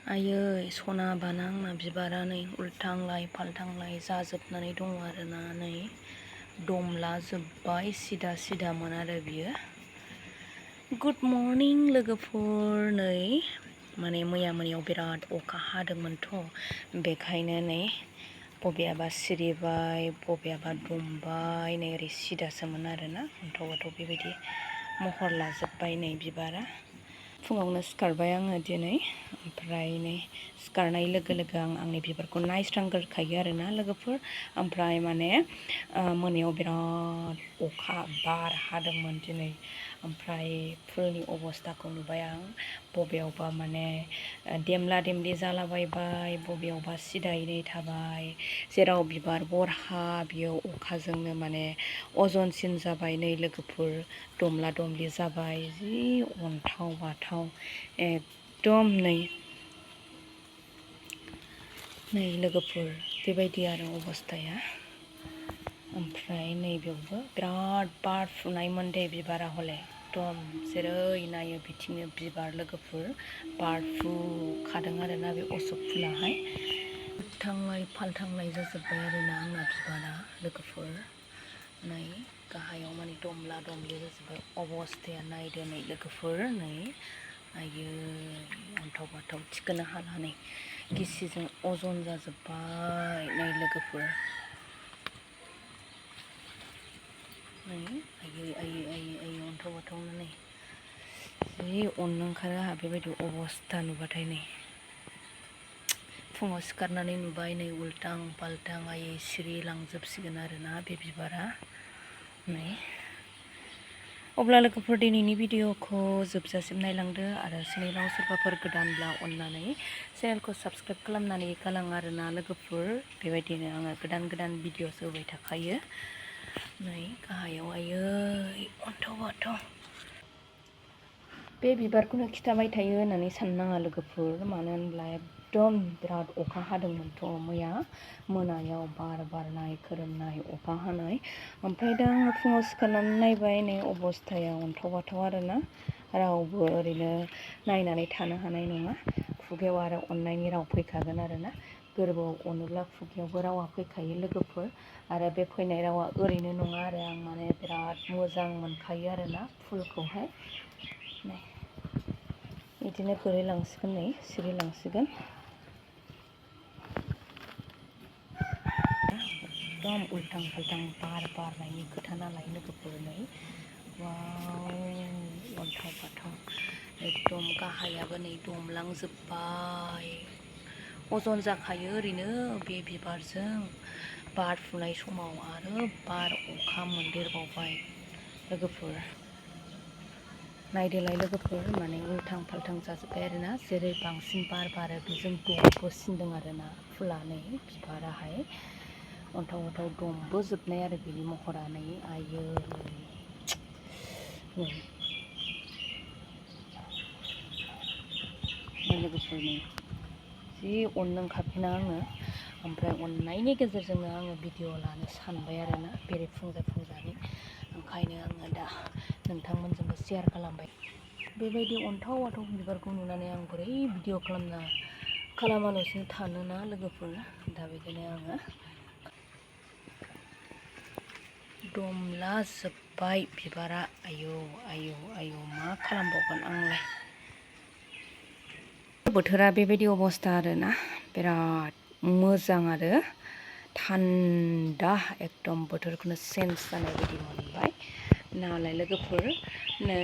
आयै सना बाना आंना बिबारा नै उल्थांलाय फाल्थांलाय जाजोबनानै दङ आरोना नै दमला जोब्बाय सिदा सिदामोन आरो बियो। गुड मर्निं लोगोफोर, नै माने मैया मोनायाव बिराद अखा हादोंमोनथ' बेखायनो नै बबेयाबा सिरिबाय बबेयाबा दुमबाय नै ओरै सिदासोमोन आरोना अन्थाव बाथाव बेबायदि महर लाजोब्बाय नै बिबारा। फुङावनो सिखारबाय आङो दिनै, ओमफ्राय नै सिखारनाय लोगो लोगो आं आंनि बिबारखौ नायस्रांग्रोखायो आरोना लोगोफोर। ओमफ्राय माने मोनायाव बिराद अखा बार हादोंमोन दिनै, ओमफ्राय फुलनि अबस्थाखौ नुबाय आं। बबेयावबा माने देमला देमलि जालाबायबाय, बबेयावबा सिदायैनो थाबाय। जेराव बिबार बरहा बेयाव अखाजोंनो माने अजनसिन जाबाय नै लोगोफोर, दमला दमलि जाबाय। जि अन्थाव बाथाव एकदम नै लोगोफोर बेबायदि आरो अबस्थाया। ओमफ्राय नैबेयावबो बिराद बारफुनायमोन दे बिबारा हले, एकदम जेरै नायो बिथिंनो बिबार लोगोफोर बारफुखादों आरोना बे अशक फुलाहाय। उल्थांलाय फाल्थांलाय जाजोब्बाय आरोना आंना बिबारा लोगोफोर। नै गाहायाव माने दमला दमलि जाजोब्बाय अबस्थाया। नायदो नै लोगोफोर, नै आयै अन्थाव बाथाव थिखोनो हाला नै गिसिजों अजन जाजोब्बाय नै लोगोफोर। नै आयै आयै आयै आयै अन्थाव बाथावनो नै जि अननो ओंखारो आंहा बेबायदि अबस्था नुबाथाय। नै फुङाव सिखारनानै नुबाय नै उल्थां फाल्थां आयै सिरिलांजोबसिगोन आरोना बे बिबारा। नै अब्ला लोगोफोर दिनैनि भिडिअखौ जोबजासिम नायलांदो, आरो चेनेलाव सोरबाफोर गोदानब्ला अननानै चेनेलखौ साबस्क्राइब खालामनानै गालां आरोना लोगोफोर। बेबायदिनो आङो गोदान गोदान भिडिअ होबाय थाखायो। नै गाहायाव आयै अन्थाव बाथाव। बे बिबारखौनो खिथाबाय थायो होननानै साननाङा लोगोफोर, मानो होनब्ला एकदम बिराद अखा हादोंमोनथ' मैया मोनायाव, बार बारनाय खोरोमनाय अखा हानाय। ओमफ्राय दा आङो फुङाव सिखारनानै नायबाय नै अबस्थाया अन्थाव बाथाव आरोना। रावबो ओरैनो नायनानै थानो हानाय नङा। खुगायाव आरो अननायनि राव फैखागोन आरोना। गोरबोआव अनोब्ला खुगायावबो रावा फैखायो लोगोफोर। आरो बे फैनाय रावा ओरैनो नङा आरो, आं माने बिराद मोजां मोनखायो आरोना फुलखौहाय। नै बिदिनो गोलैलांसिगोन नै सिरिलांसिगोन। एकदम उल्थां फाल्थां बार बारनायनि खोथा नालाय लोगोफोर। नै वाव अन्थाव बाथाव एकदम गाहायाबो नै दमलांजोब्बाय। अजन जाखायो ओरैनो बे बिबारजों बारफुनाय समाव, आरो बार अखा मोनदेरबावबाय लोगोफोर। नायदोलाय लोगोफोर, माने उल्थां फाल्थां जाजोब्बाय आरोना। जेरै बांसिन बार बारो बेजों दमबोसिनदों आरोना फुला। नै बिबाराहाय अन्थाव बाथाव दमबोजोबनाय आरो बिनि महरा। नै आयै नै लोगोफोर, नै जि अननो ओंखारदोंना आङो। ओमफ्राय अननायनि गेजेरजोंनो आङो भिडिअ लानो सानबाय आरोना बेरेफुंजानि। ओंखायनो आङो दा नोंथांमोनजोंबो शेयार खालामबाय। बेबायदि अन्थाव बाथाव बिबारखौ नुनानै आं बोरै भिडिअ खालामालासिनो थानोना लोगोफोर। दा बिदिनो आङो दमला जोब्बाय बिबारा। आयौ आयौ आयौ मा खालामबावगोन आंलाय। बोथोरा बेबायदि अबस्था आरोना, बिराद मोजां आरो थान्दा एकदम बोथोरखौनो चेन्ज जानाय बायदि मोनबाय नालाय लोगोफोर। नै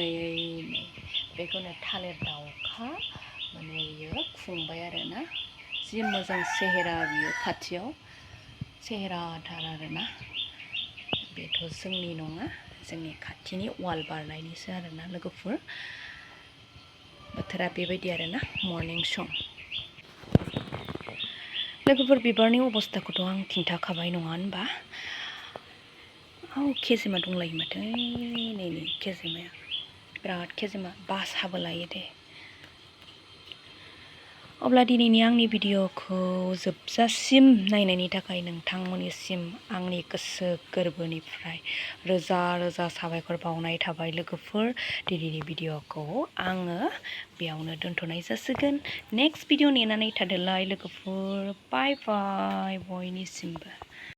बेखौनो थालिर दाउखा माने बियो खुंबाय आरोना। जि मोजां सेहेरा बियो, खाथियाव सेहेराथार आरोना। बेथ' जोंनि नङा, जोंनि खाथिनि वाल बारनायनिसो आरोना लोगोफोर। बोथोरा बेबायदि आरोना मर्निं सम। लोगोफोर बिबारनि अबस्थाखौथ' आं खिन्थाखाबाय नङा होनबा। खेजेमा दंलायो माथो, नै खेजेमाया बिराद खेजेमा बासाबो लायो दे। अब्ला दिनैनि आंनि भिडिअ'खौ जोबजासिम नायनायनि थाखाय नोंथांमोननिसिम आंनि गोसो गोरबोनिफ्राय रोजा रोजा साबायखर बावनाय थाबाय लोगोफोर। दिनैनि भिडिअ'खौ आङो बेयावनो दोनथ'नाय जासिगोन। नेक्स्ट भिडिअ नेनानै थादोलाय लोगोफोर। बाय बाय बयनिसिमबो।